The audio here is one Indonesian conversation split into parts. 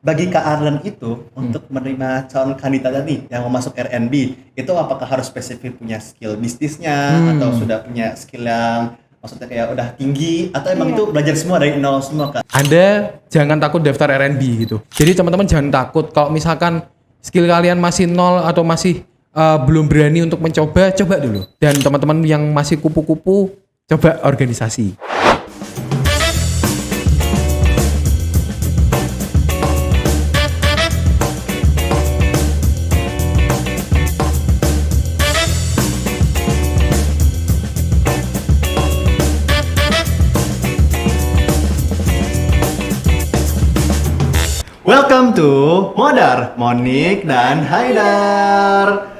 bagi Kak Arlan itu untuk menerima calon kandidat tadi yang mau masuk RNB itu apakah harus spesifik punya skill bisnisnya atau sudah punya skill yang maksudnya kayak udah tinggi atau emang itu belajar semua dari nol semua Kak? Anda jangan takut daftar RNB gitu. Jadi teman-teman jangan takut kalau misalkan skill kalian masih nol atau masih belum berani untuk mencoba, coba dulu. Dan teman-teman yang masih kupu-kupu, coba organisasi. Welcome to Modar, Monik dan Haidar.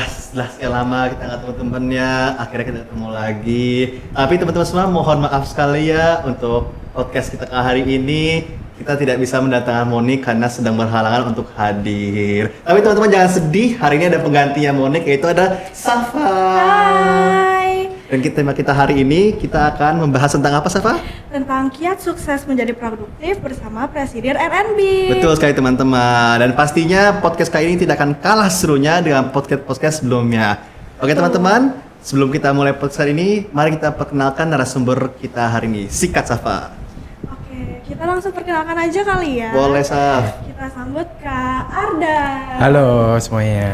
Setelah sekian lama kita nggak ketemu temennya, akhirnya kita ketemu lagi. Tapi teman-teman semua mohon maaf sekali ya untuk podcast kita hari ini. Kita tidak bisa mendatangkan Monik karena sedang berhalangan untuk hadir. Tapi teman-teman jangan sedih, hari ini ada penggantinya Monik yaitu ada Safa. Hai. Dan tema kita hari ini kita akan membahas tentang apa Safa? Tentang kiat sukses menjadi produktif bersama Presiden RNB. Betul sekali teman-teman. Dan pastinya podcast kali ini tidak akan kalah serunya dengan podcast sebelumnya. Oke teman-teman, sebelum kita mulai podcast ini, mari kita perkenalkan narasumber kita hari ini. Sikat Safa. Oke, kita langsung perkenalkan aja kali ya. Boleh Saf. Kita sambut Kak Arda. Halo semuanya.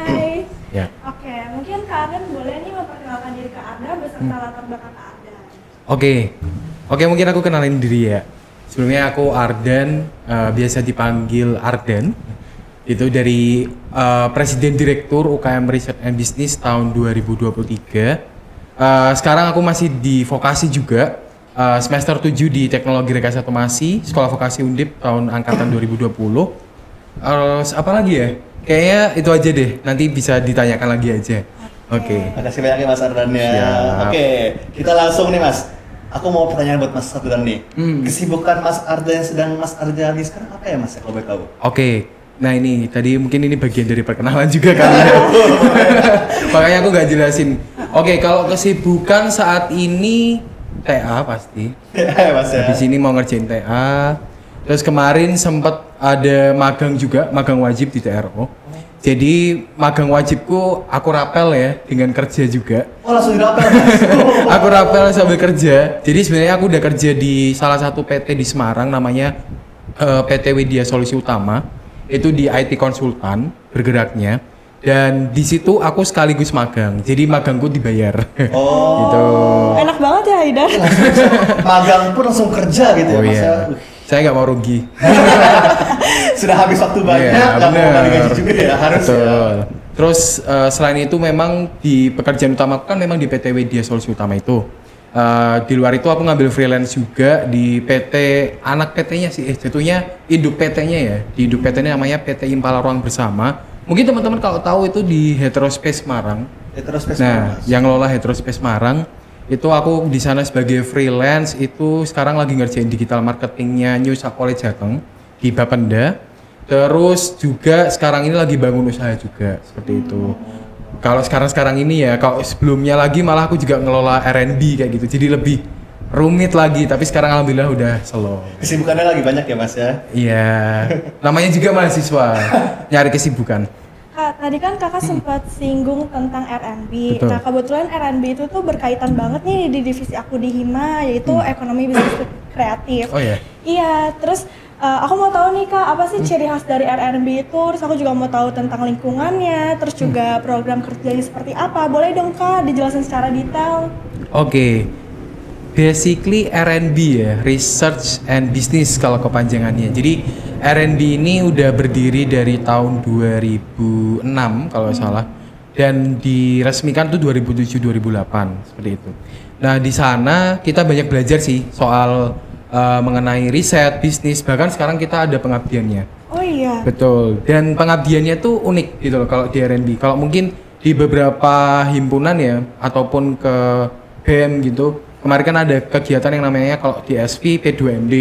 Hai. Ya. Oke, mungkin Kak Arda boleh nih memperkenalkan diri Kak Arda beserta latar belakang Kak Arda. Oke, mungkin aku kenalin diri ya. Sebelumnya aku Ardan, biasa dipanggil Ardan. Itu dari Presiden Direktur UKM Research and Business tahun 2023. Sekarang aku masih di vokasi juga, semester 7 di Teknologi Rekayasa Otomasi, Sekolah Vokasi Undip tahun angkatan 2020. Apa lagi ya? Kayaknya itu aja deh, nanti bisa ditanyakan lagi aja. Oke. Makasih banyak ya Mas Ardan ya. Siap. Oke, kita langsung nih Mas. Aku mau pertanyaan buat Mas Ardan nih. Kesibukan Mas Ardan yang sedang Mas Ardan sekarang apa ya Mas ya kalau boleh tahu? Oke, nah ini tadi mungkin ini bagian dari perkenalan juga kan ya. Makanya aku nggak jelasin. Oke, kalau kesibukan saat ini TA pasti. Mas ya. Di sini mau ngerjain TA. Terus kemarin sempat ada magang juga, magang wajib di TRO. Jadi magang wajibku aku rapel ya dengan kerja juga. Oh langsung dirapel Mas. Aku rapel sambil kerja. Jadi sebenarnya aku udah kerja di salah satu PT di Semarang namanya PT Widya Solusi Utama. Itu di IT konsultan bergeraknya. Dan di situ aku sekaligus magang. Jadi magangku dibayar. Oh. Gitu. Enak banget ya Haidar. Magang pun langsung kerja gitu ya Mas ya. Saya nggak mau rugi. Sudah habis waktu banyak, Iya, nggak mau balik gaji bener. juga ya harus Betul. ya. Terus selain itu memang di pekerjaan utama kan memang di PT Widya Solusi Utama itu. Di luar itu aku ngambil freelance juga di PT anak PT-nya sih, jatuhnya induk PT-nya ya. Di induk PT-nya namanya PT Impala Ruang Bersama. Mungkin teman-teman kalau tahu itu di Heterospace Semarang. Heterospace Nah, Mas. yang ngelola Heterospace Semarang itu aku di sana sebagai freelance itu sekarang lagi ngerjain digital marketingnya New Sapole Jateng di Bapenda. Terus juga sekarang ini lagi bangun usaha juga seperti itu. Kalau sekarang ini ya, kalau sebelumnya lagi malah aku juga ngelola R&B kayak gitu. Jadi lebih rumit lagi, tapi sekarang alhamdulillah udah slow. Kesibukannya lagi banyak ya Mas ya. Iya. Namanya juga mahasiswa, nyari kesibukan. Kak, tadi kan kakak sempat singgung tentang R&B. Betul. Nah, kebetulan R&B itu tuh berkaitan banget nih di divisi aku di Hima, yaitu ekonomi bisnis kreatif. Oh ya. Iya, terus aku mau tahu nih Kak, apa sih ciri khas dari R&B itu? Terus aku juga mau tahu tentang lingkungannya, terus juga program kerjanya seperti apa. Boleh dong Kak, dijelasin secara detail? Oke. Basically R&B ya, Research and Business kalau kepanjangannya. Jadi R&B ini udah berdiri dari tahun 2006 kalau nggak salah, dan diresmikan tuh 2007-2008 seperti itu. Nah di sana kita banyak belajar sih soal mengenai riset, bisnis, bahkan sekarang kita ada pengabdiannya. Oh iya. Betul. Dan pengabdiannya tuh unik gitu loh kalau di R&B. Kalau mungkin di beberapa himpunan ya ataupun ke BEM gitu, kemarin kan ada kegiatan yang namanya kalau di SV P2MD.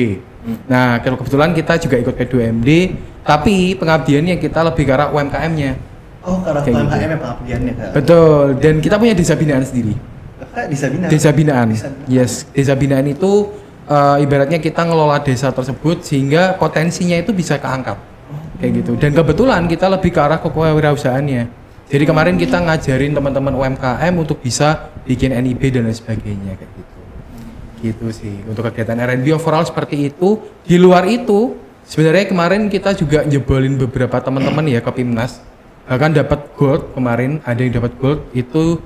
Nah, kalau kebetulan kita juga ikut P2MD, tapi pengabdiannya kita lebih ke arah UMKM-nya. Oh, karena Kayak UMKM gitu. ya pengabdiannya Kak. Betul. Dan kita punya desa binaan sendiri. Kak desa binaan. Desa binaan. Desa binaan. Yes, desa binaan itu ibaratnya kita ngelola desa tersebut sehingga potensinya itu bisa keangkat kayak gitu. Dan kebetulan kita lebih ke arah kewirausahaannya. Jadi kemarin kita ngajarin teman-teman UMKM untuk bisa bikin NIB dan lain sebagainya kayak gitu. Gitu sih untuk kegiatan R&B overall seperti itu. Di luar itu sebenarnya kemarin kita juga jebolin beberapa teman-teman ya ke PIMNAS, bahkan dapat gold kemarin, ada yang dapat gold itu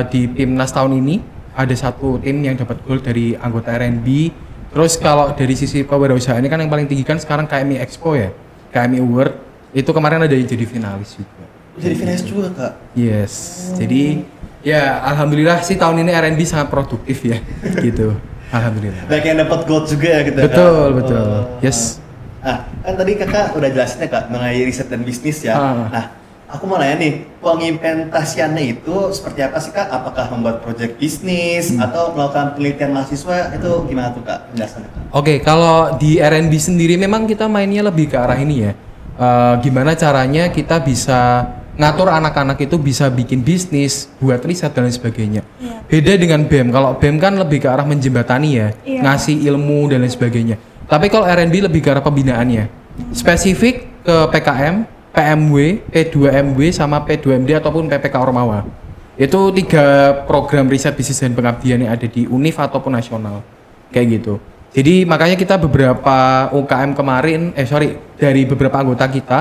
di PIMNAS tahun ini ada satu tim yang dapat gold dari anggota R&B. Terus kalau dari sisi kewirausahaan ini kan yang paling tinggi kan sekarang KMI Expo ya, KMI Award itu kemarin ada yang jadi finalis juga. Jadi finalis juga kak? Yes, jadi ya alhamdulillah sih tahun ini R&B sangat produktif ya gitu, alhamdulillah. Banyak yang dapat gold juga ya gitu ya, Betul, kak? betul, yes. Nah, kan tadi kakak udah jelasin ya kak mengenai riset dan bisnis ya. Nah, aku mau nanya nih, pengimplementasiannya itu seperti apa sih kak? Apakah membuat project bisnis atau melakukan penelitian mahasiswa itu gimana tuh kak penjelasannya kak? Oke, kalau di R&B sendiri memang kita mainnya lebih ke arah ini ya. Gimana caranya kita bisa ngatur anak-anak itu bisa bikin bisnis, buat riset dan lain sebagainya. Iya. Beda dengan BEM. Kalau BEM kan lebih ke arah menjembatani ya, Iya. ngasih ilmu dan lain sebagainya. Tapi kalau R&B lebih ke arah pembinaannya. Spesifik ke PKM, PMW, P2MW sama P2MD ataupun PPK Ormawa. Itu 3 program riset bisnis dan pengabdian yang ada di UNIF ataupun nasional. Kayak gitu. Jadi makanya kita beberapa UKM kemarin, dari beberapa anggota kita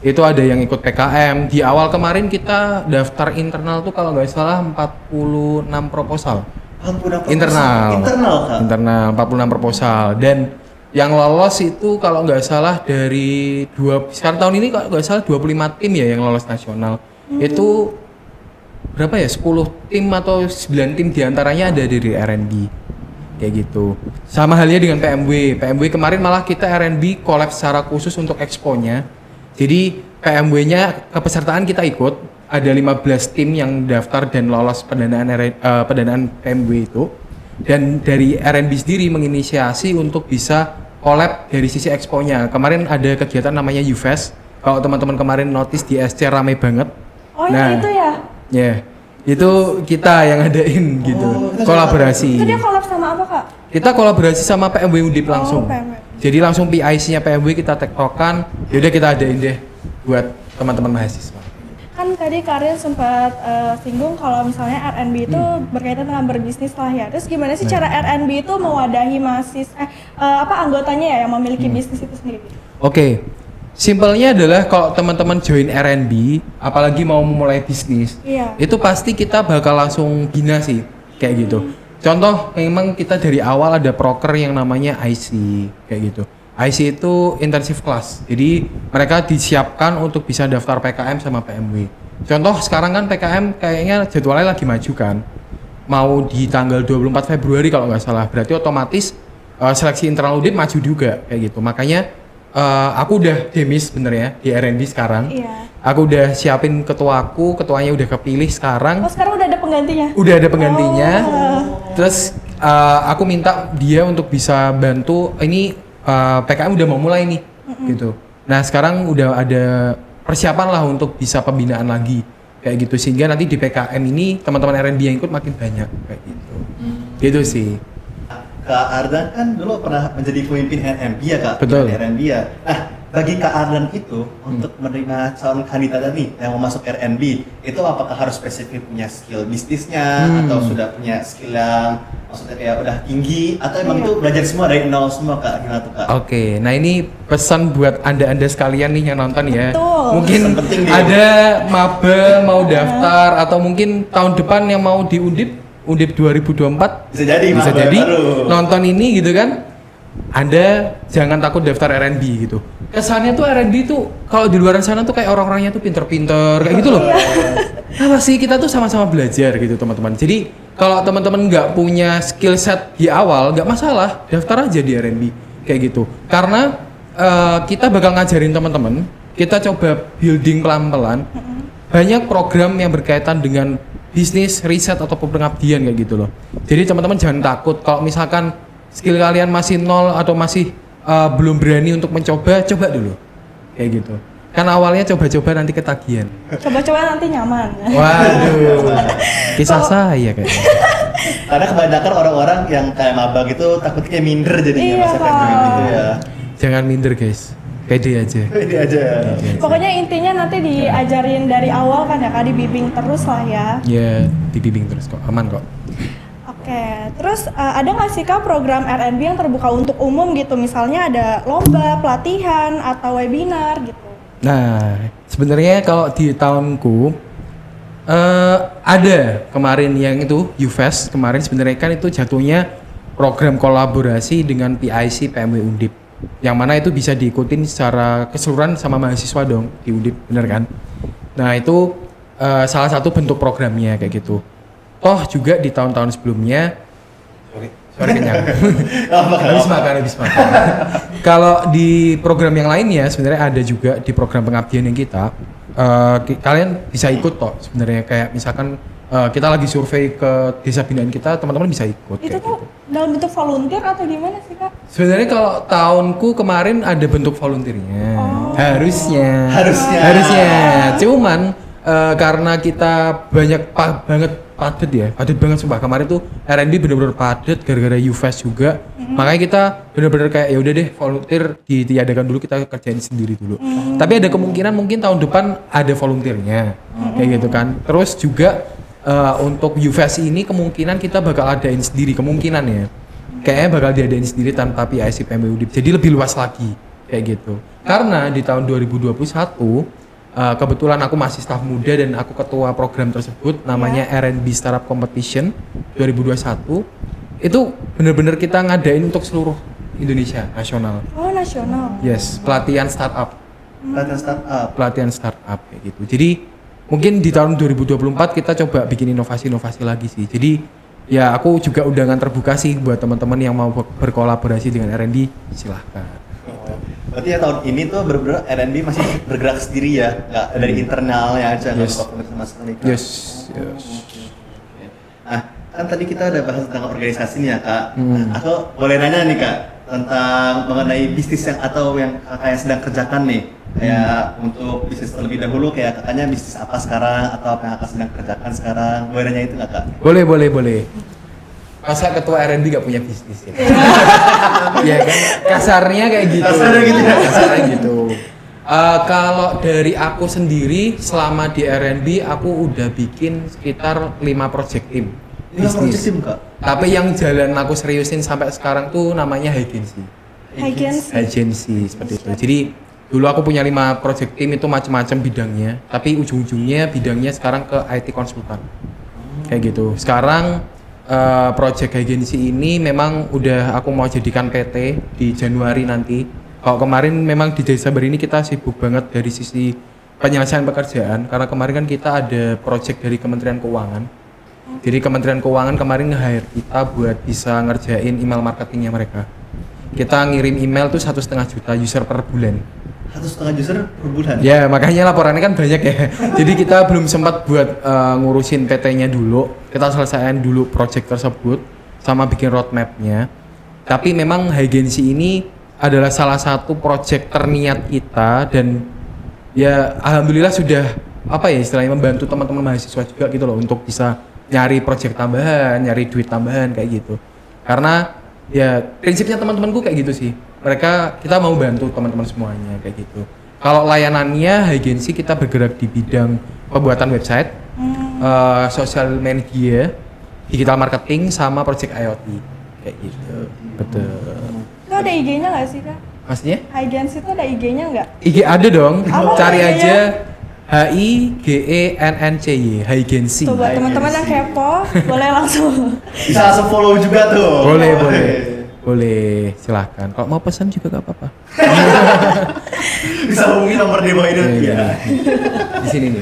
itu ada yang ikut PKM. Di awal kemarin kita daftar internal tuh kalau nggak salah 46 proposal. 46 Internal. Internal kak? Internal 46 proposal dan yang lolos itu kalau nggak salah dari sekarang tahun ini kalau nggak salah 25 tim ya yang lolos nasional. Itu berapa ya? 10 tim atau 9 tim diantaranya ada dari R&B. Kayak gitu. Sama halnya dengan PMW. PMW kemarin malah kita R&B collab secara khusus untuk expo-nya. Jadi PMW-nya kepesertaan kita ikut, ada 15 tim yang daftar dan lolos pendanaan PMW itu. Dan dari R&B sendiri menginisiasi untuk bisa collab dari sisi expo-nya. Kemarin ada kegiatan namanya UFest. Kalau teman-teman kemarin notice di SC rame banget. Oh yang itu ya? Ya, itu kita yang adain gitu. Kolaborasi. Itu dia collab sama apa kak? Kita kolaborasi sama PMW Undip langsung. PMW. Jadi langsung PIC-nya PMW kita tektokan, yaudah kita adain deh buat teman-teman mahasiswa. Kan tadi Karin sempat singgung kalau misalnya R&B itu berkaitan dengan berbisnis lah ya. Terus gimana sih cara R&B itu mewadahi anggotanya ya yang memiliki bisnis itu sendiri? Oke. Simpelnya adalah kalau teman-teman join R&B, apalagi mau memulai bisnis, Iya. itu pasti kita bakal langsung bina sih, kayak gitu. Contoh, memang kita dari awal ada proker yang namanya IC, kayak gitu. IC itu intensive class, jadi mereka disiapkan untuk bisa daftar PKM sama PMW. Contoh, sekarang kan PKM kayaknya jadwalnya lagi maju kan, mau di tanggal 24 Februari kalau nggak salah, berarti otomatis seleksi internal Undip maju juga, kayak gitu. Makanya aku udah demis sebenarnya di R&B sekarang. Iya. Aku udah siapin ketuanya udah kepilih sekarang. Oh sekarang udah ada penggantinya? Udah ada penggantinya. Oh. Terus aku minta dia untuk bisa bantu. Ini PKM udah mau mulai nih, gitu. Nah sekarang udah ada persiapan lah untuk bisa pembinaan lagi, kayak gitu. Sehingga nanti di PKM ini teman-teman R&B yang ikut makin banyak, kayak gitu. Gitu sih. Kak Ardan kan dulu pernah menjadi pemimpin R&B ya kak? Betul. R&B ya. Nah, bagi Kak Ardan itu untuk menerima calon kandidat nih yang mau masuk R&B, itu apakah harus spesifik punya skill bisnisnya atau sudah punya skill yang maksudnya kayak udah tinggi atau emang itu belajar semua dari nol semua kak? Gimana tuh kak? Oke, nah ini pesan buat anda sekalian nih yang nonton ya. Betul. Mungkin Pesan penting nih. ada maba mau daftar atau mungkin tahun depan yang mau di Undip 2024 Bisa jadi baru. nonton ini gitu kan. Anda jangan takut daftar R&B gitu. Kesannya tuh R&B tuh kalau di luar sana tuh kayak orang-orangnya tuh pinter-pinter kayak gitu loh. Apa sih kita tuh sama-sama belajar gitu teman-teman. Jadi kalau teman-teman nggak punya skill set di awal nggak masalah, daftar aja di R&B kayak gitu. Karena kita bakal ngajarin teman-teman, kita coba building pelan-pelan. Banyak program yang berkaitan dengan bisnis, riset ataupun pengabdian kayak gitu loh. Jadi teman-teman jangan takut kalau misalkan skill kalian masih nol atau masih belum berani untuk mencoba, coba dulu. Kayak gitu. Kan awalnya coba-coba nanti ketagihan. Coba-coba nanti nyaman. Waduh. Kisah saya kayaknya. Karena kebanyakan orang-orang yang kayak maba gitu takutnya minder jadinya Iya, masa Kak. PMB gitu ya. Jangan minder guys, pede aja. Ini aja. Pokoknya intinya nanti diajarin dari awal kan ya Kak, dibimbing terus lah ya. Ya dibimbing terus kok, aman kok. Oke, terus ada nggak sih Kak program R&B yang terbuka untuk umum gitu? Misalnya ada lomba, pelatihan, atau webinar gitu. Nah, sebenarnya kalau di tahunku ada kemarin yang itu UFest kemarin sebenarnya kan itu jatuhnya program kolaborasi dengan PIC PMW Undip. Yang mana itu bisa diikutin secara keseluruhan sama mahasiswa dong di Undip, bener kan? Nah, itu salah satu bentuk programnya kayak gitu. Toh juga di tahun-tahun sebelumnya sorry kenyang. habis makan. Kalau di program yang lainnya sebenarnya ada juga di program pengabdian yang kita kalian bisa ikut toh sebenarnya kayak misalkan kita lagi survei ke desa binaan kita, teman-teman bisa ikut. Itu kayak tuh gitu. dalam bentuk volunteer atau gimana sih Kak? Sebenarnya kalau tahunku kemarin ada bentuk volunteernya. Oh. Harusnya. Cuman karena kita banyak padat banget sumpah. Kemarin tuh R&B bener-bener padat gara-gara UFest juga. Makanya kita bener-bener kayak ya udah deh volunteer ditiadakan dulu, kita kerjain sendiri dulu. Tapi ada kemungkinan mungkin tahun depan ada volunteernya. Kayak gitu kan. Terus juga untuk UFest ini kemungkinan kita bakal adain sendiri kemungkinan ya. Kayaknya bakal diadain sendiri tanpa PIC PMW Undip. Jadi lebih luas lagi kayak gitu. Karena di tahun 2021 kebetulan aku masih staf muda dan aku ketua program tersebut namanya R&B Startup Competition 2021. Itu bener-bener kita ngadain untuk seluruh Indonesia nasional. Oh, nasional. Yes, pelatihan startup Pelatihan startup. kayak gitu. Jadi mungkin di tahun 2024 kita coba bikin inovasi-inovasi lagi sih. Jadi ya aku juga undangan terbuka sih buat teman-teman yang mau berkolaborasi dengan R&D, silahkan. Berarti ya tahun ini tuh bener-bener R&B masih bergerak sendiri ya, nggak dari internalnya aja, nggak Yes. berkoordinasi sama sekali. Kak. Yes. Nah, kan tadi kita udah bahas tentang organisasi nih ya Kak. Nah, aku boleh nanya nih Kak tentang mengenai bisnis yang kakak yang sedang kerjakan nih. Kayak untuk bisnis terlebih dahulu, kayak kakaknya bisnis apa sekarang atau apa yang kakak sedang kerjakan sekarang? Boleh nanya itu nggak Kak? Boleh. Masa ketua R&B gak punya bisnis ya? Iya kan? Kasarnya kayak gitu. Kasarnya gitu. Kalau dari aku sendiri selama di R&B aku udah bikin sekitar 5 project team bisnis. Kak. Tapi yang jalan aku seriusin sampai sekarang tuh namanya Hygency. Hygency seperti itu. Jadi dulu aku punya 5 project team itu macam-macam bidangnya, tapi ujung-ujungnya bidangnya sekarang ke IT konsultan. Kayak gitu. Sekarang project Hygency ini memang udah aku mau jadikan PT di Januari nanti. Kalau kemarin memang di Desember ini kita sibuk banget dari sisi penyelesaian pekerjaan karena kemarin kan kita ada project dari Kementerian Keuangan. Jadi Kementerian Keuangan kemarin nge-hire kita buat bisa ngerjain email marketingnya mereka. Kita ngirim email tuh 1,5 juta user per bulan. 1,5 user per bulan? Ya makanya laporannya kan banyak ya. Jadi kita belum sempat buat ngurusin PT-nya dulu. Kita selesaikan dulu project tersebut sama bikin roadmap-nya. Tapi memang Hygency ini adalah salah satu project terniat kita dan ya alhamdulillah sudah apa ya istilahnya membantu teman-teman mahasiswa juga gitu loh untuk bisa nyari project tambahan, nyari duit tambahan kayak gitu. Karena ya prinsipnya teman-temanku kayak gitu sih. Kita mau bantu teman-teman semuanya kayak gitu. Kalau layanannya Hygency kita bergerak di bidang pembuatan website, sosial media, digital marketing sama project IoT kayak gitu. Betul. Itu ada IG-nya nggak sih Kak? Maksudnya? Hygency itu ada IG-nya nggak? IG ada dong. Apa Cari IG-nya? aja HIGENNCY Hygency. Tuh buat teman-teman yang kepo, boleh langsung. Bisa langsung follow juga tuh. Boleh, silahkan. Kalau mau pesan juga gak apa-apa. Bisa hubungi nomor di bawah ini ya. Di sini nih.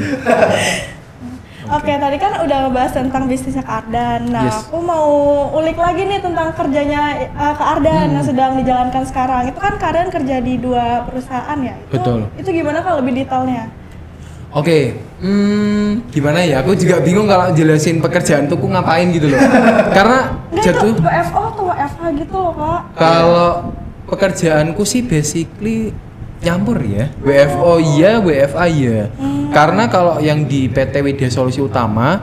Oke, tadi kan udah ngebahas tentang bisnisnya Kak Ardan. Nah, Yes. aku mau ulik lagi nih tentang kerjanya Kak Ardan yang sedang dijalankan sekarang. Itu kan Kak Ardan kerja di 2 perusahaan ya? Betul. Itu gimana kalau lebih detailnya? Oke, gimana ya? Aku juga bingung kalau jelasin pekerjaan tuh aku ngapain gitu loh. Karena Enggak, jatuh itu WFO atau WFH gitu loh Kak. kalau pekerjaanku sih basically nyampur ya. WFO iya, WFA iya. Karena kalau yang di PT Widya Solusi Utama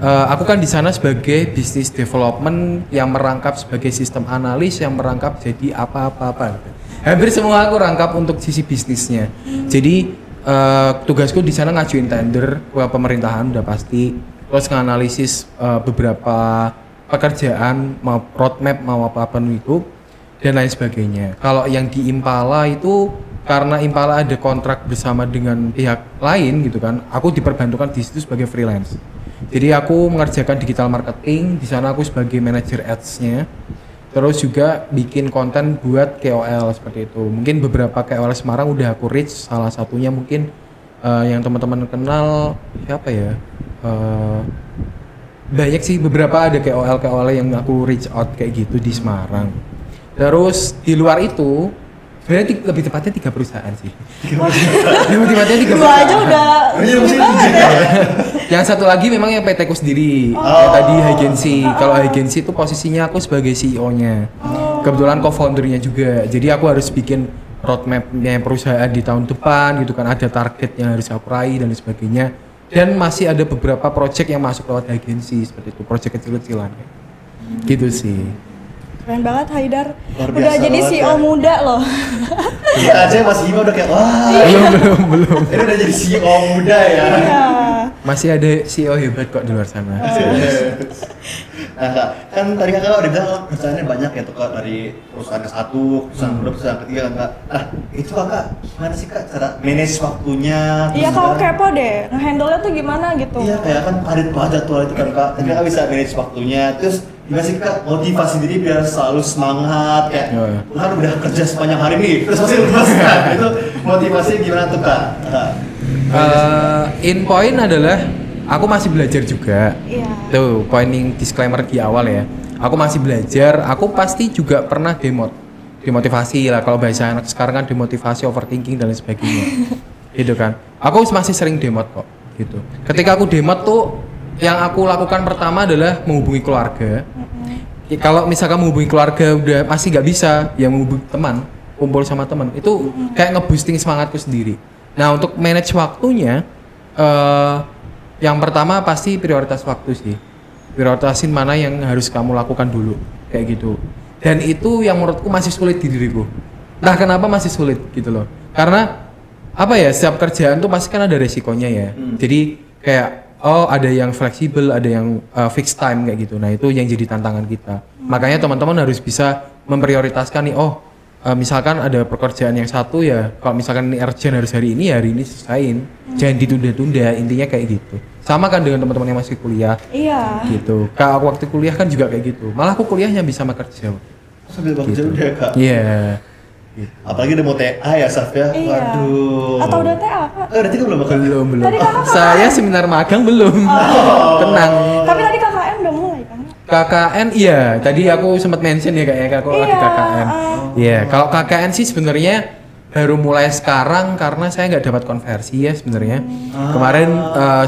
aku kan di sana sebagai business development yang merangkap sebagai sistem analis yang merangkap jadi apa-apa. Hampir semua aku rangkap untuk sisi bisnisnya. Jadi tugasku di sana ngajuin tender ke pemerintahan udah pasti, terus nganalisis beberapa pekerjaan, mau roadmap mau apa-apa itu dan lain sebagainya. Kalau yang di Impala itu karena Impala ada kontrak bersama dengan pihak lain gitu kan, aku diperbantukan di situ sebagai freelance. Jadi aku mengerjakan digital marketing, di sana aku sebagai manajer ads-nya. Terus juga bikin konten buat KOL seperti itu. Mungkin beberapa KOL Semarang udah aku reach, salah satunya mungkin yang teman-teman kenal siapa ya? Banyak sih, beberapa ada KOL yang aku reach out kayak gitu di Semarang. Terus di luar itu sebenarnya lebih tepatnya 3 perusahaan sih. Lebih tepatnya 3 Dua perusahaan. aja udah Iya, banget ya. Yang satu lagi memang yang PT ku sendiri. Yang tadi Agency. Kalau Agency itu posisinya aku sebagai CEO-nya. Kebetulan co-foundernya juga. Jadi aku harus bikin roadmap-nya perusahaan di tahun depan gitu kan, ada target yang harus aku raih dan sebagainya. Dan masih ada beberapa project yang masuk lewat Agency seperti itu, project kecil-kecilan. Gitu sih. Keren banget Haidar. Luar Udah biasa jadi banget CEO ya. muda loh. Kita aja Mas Ima udah kayak wah. Belum. Ini udah jadi CEO muda ya. Iya. Masih ada CEO hebat kok di luar sana. Nah, Kak, kan tadi kakak udah bilang kalau perusahaannya banyak ya tuh Kak, dari perusahaan yang satu, perusahaan kedua, perusahaan ketiga kan Kak. Nah, itu Kakak gimana sih Kak cara manage waktunya? Iya, terus kalau juga- kepo deh, nge-handle-nya tuh gimana gitu. Iya, kayak kan padat banget jadwal itu kan Kak. Tapi Kakak bisa manage waktunya. Terus gimana sih Kak motivasi diri biar selalu semangat kayak Iya. kan udah kerja sepanjang hari nih, terus masih lepas kan? Itu motivasinya gimana tuh Kak? Kak? In point adalah aku masih belajar juga. Iya. Tuh, pointing disclaimer di awal ya. Aku masih belajar, aku pasti juga pernah demotivasi lah, kalau bahasa anak sekarang kan demotivasi, overthinking dan lain sebagainya. Gitu kan. Aku masih sering demot kok, gitu. Ketika aku demot tuh yang aku lakukan pertama adalah menghubungi keluarga. Ya, kalau misalkan menghubungi keluarga udah masih nggak bisa, ya menghubungi teman, kumpul sama teman. Itu kayak nge-boosting semangatku sendiri. Nah, untuk manage waktunya yang pertama pasti prioritas waktu sih. Prioritasin mana yang harus kamu lakukan dulu, kayak gitu. Dan itu yang menurutku masih sulit di diriku. Nah, kenapa masih sulit gitu loh? Karena apa ya, setiap kerjaan tuh pasti kan ada resikonya ya. Jadi kayak ada yang fleksibel, ada yang fixed time kayak gitu. Nah, itu yang jadi tantangan kita. Makanya teman-teman harus bisa memprioritaskan nih, misalkan ada pekerjaan yang satu ya, kalau misalkan ini urgent harus hari ini selesaiin. Jangan ditunda-tunda, intinya kayak gitu. Sama kan dengan teman-teman yang masih kuliah Iya. gitu. Kak, aku waktu kuliah kan juga kayak gitu. Malah aku kuliahnya bisa sama kerja. Sambil bekerja Gitu. udah Kak. Iya. Apalagi udah mau TA ya Saf ya. Iya. Waduh. Atau udah TA, Kak? Udah TA belum Kak? Belum. Tadi kakak Saya seminar magang belum. Tenang. Tapi tadi KKN udah mulai kan? KKN iya, tadi aku sempat mention ya kayaknya aku lagi Iya, KKN. Iya, kalau KKN sih sebenarnya baru mulai sekarang karena saya nggak dapat konversi ya sebenarnya. Kemarin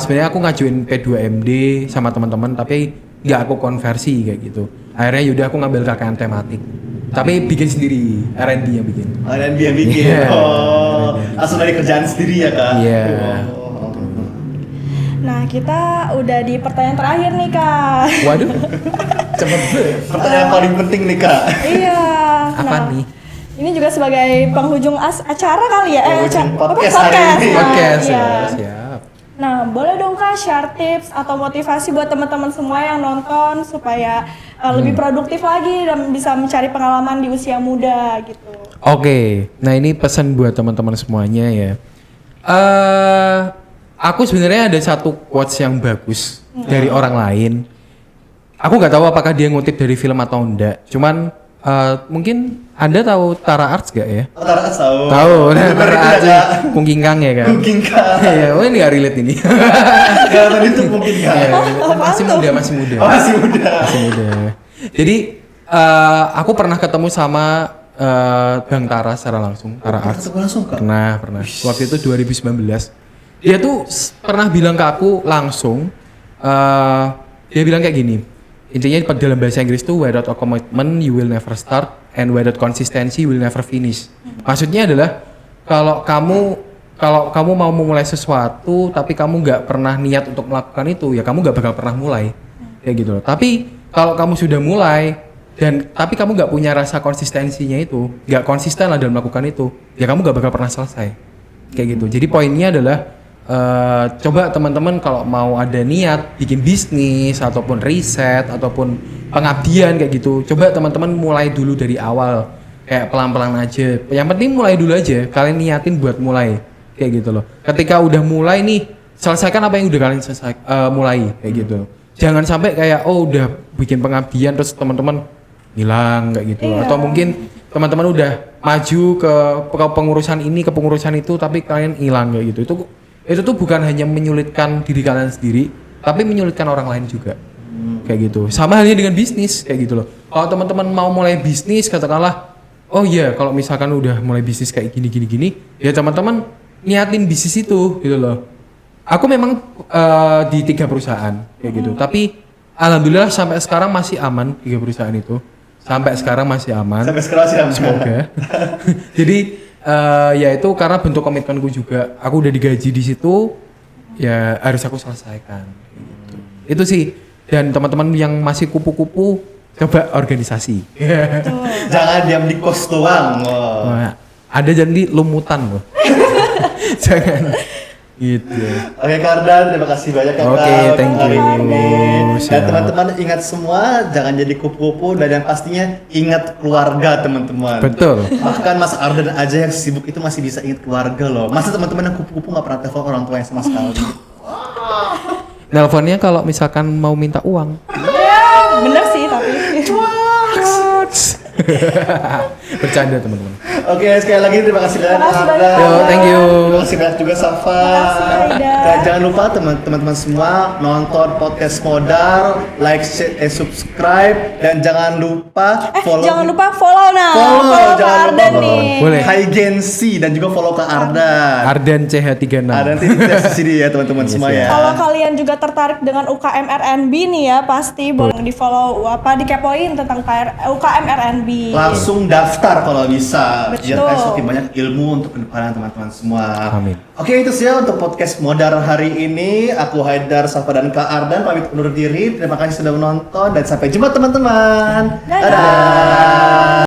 sebenarnya aku ngajuin P2MD sama teman-teman tapi nggak aku konversi kayak gitu. Akhirnya yaudah aku ngambil KKN tematik. Tapi bikin sendiri, R&D yang bikin. Dan dia bikin. Iya. Oh, langsung dari kerjaan sendiri ya Kak? Iya. Oh. Nah, kita udah di pertanyaan terakhir nih, Kak. Waduh, cepet banget. Pertanyaan paling penting nih Kak. Iya. Apa Nah, nih? ini juga sebagai penghujung acara kali ya? Penghujung Apa, podcast hari ini. Nah, Podcast iya. ya, siap. Nah, boleh dong Kak share tips atau motivasi buat teman-teman semua yang nonton supaya lebih produktif lagi dan bisa mencari pengalaman di usia muda gitu. Oke, nah ini pesan buat teman-teman semuanya ya. Aku sebenarnya ada satu quotes yang bagus dari orang lain. Aku nggak tahu apakah dia ngutip dari film atau enggak. Cuman mungkin Anda tahu Tara Arts gak ya? Tara tahu. Tahu, Bener Tara itu Arts ada Kungking Kang ya kan? Mungkin Kak. Iya, oh ini nggak relate ini. Gak tadi itu mungkin Kak. Iya, masih muda, masih muda. Oh, masih muda. Masih muda. Jadi aku pernah ketemu sama Bang Tara secara langsung, Tara Arts. Ketemu langsung Kak. Pernah. Waktu itu 2019. Dia tuh pernah bilang ke aku langsung, dia bilang kayak gini. Intinya dalam bahasa Inggris tuh without a commitment you will never start and without consistency you will never finish. Maksudnya adalah kalau kamu kalau kamu mau memulai sesuatu tapi kamu nggak pernah niat untuk melakukan itu, ya kamu nggak bakal pernah mulai kayak gitu loh. Tapi kalau kamu sudah mulai tapi kamu nggak punya rasa konsistensinya itu, nggak konsisten lah dalam melakukan itu, ya kamu nggak bakal pernah selesai kayak gitu. Jadi poinnya adalah coba teman-teman kalau mau ada niat bikin bisnis ataupun riset ataupun pengabdian kayak gitu, coba teman-teman mulai dulu dari awal, kayak pelan-pelan aja. Yang penting mulai dulu aja, kalian niatin buat mulai kayak gitu loh. Ketika udah mulai nih, selesaikan apa yang udah kalian mulai kayak gitu. Jangan sampai kayak udah bikin pengabdian terus teman-teman hilang kayak gitu. Iya. Atau mungkin teman-teman udah maju ke pengurusan ini, ke pengurusan itu, tapi kalian hilang kayak gitu. Itu tuh bukan hanya menyulitkan diri kalian sendiri, tapi menyulitkan orang lain juga. Kayak gitu. Sama halnya dengan bisnis kayak gitu loh. Kalau teman-teman mau mulai bisnis, katakanlah, oh iya, kalau misalkan udah mulai bisnis kayak gini, ya teman-teman niatin bisnis itu gitu loh. Aku memang di 3 perusahaan kayak gitu, tapi alhamdulillah sampai sekarang masih aman 3 perusahaan itu. Sampai sekarang masih aman. Sampai sekarang sih aman. Semoga. Jadi ya itu karena bentuk komitmenku juga. Aku udah digaji di situ, ya harus aku selesaikan. Gitu. Itu sih. Dan teman-teman yang masih kupu-kupu, coba organisasi. Jangan diam di kos doang. Wow. Wah, ada jadi lumutan loh. Jangan gitu. Oke Kardan, terima kasih banyak ya Oke, Kak, thank hari you. ini. Dan Siap. teman-teman ingat semua, jangan jadi kupu-kupu dan yang pastinya ingat keluarga teman-teman. Betul. Bahkan Mas Ardan aja yang sibuk itu masih bisa ingat keluarga loh. Masa teman-teman yang kupu-kupu nggak pernah telepon orang tua yang sama sekali? Nelponnya kalau misalkan mau minta uang. Ya, bener sih tapi. Bercanda teman-teman. Oke, sekali lagi terima kasih banyak Terima kasih Ardan. banyak. Yo, thank you. Terima kasih banyak juga Safa. Terima kasih, Aida. Dan jangan lupa teman-teman semua nonton podcast Modar, like, share, subscribe, dan jangan lupa follow. Jangan lupa follow Follow, Kak jangan lupa Ardan follow. nih. Boleh. Hygency dan juga follow ke Ardan. Ardan CH36. Ada nanti di sini ya teman-teman Yes, semua ya. ya. Kalau kalian juga tertarik dengan UKM RNB nih ya, pasti boleh di follow dikepoin tentang UKM RNB. Langsung daftar kalau bisa. Biar Betul. kalian semakin banyak ilmu untuk kedepannya teman-teman semua. Amin. Oke, itu sih ya untuk podcast Modar hari ini. Aku Haidar, Safa, dan Kak Ardan pamit undur diri. Terima kasih sudah menonton dan sampai jumpa teman-teman. Dadah. Dadah.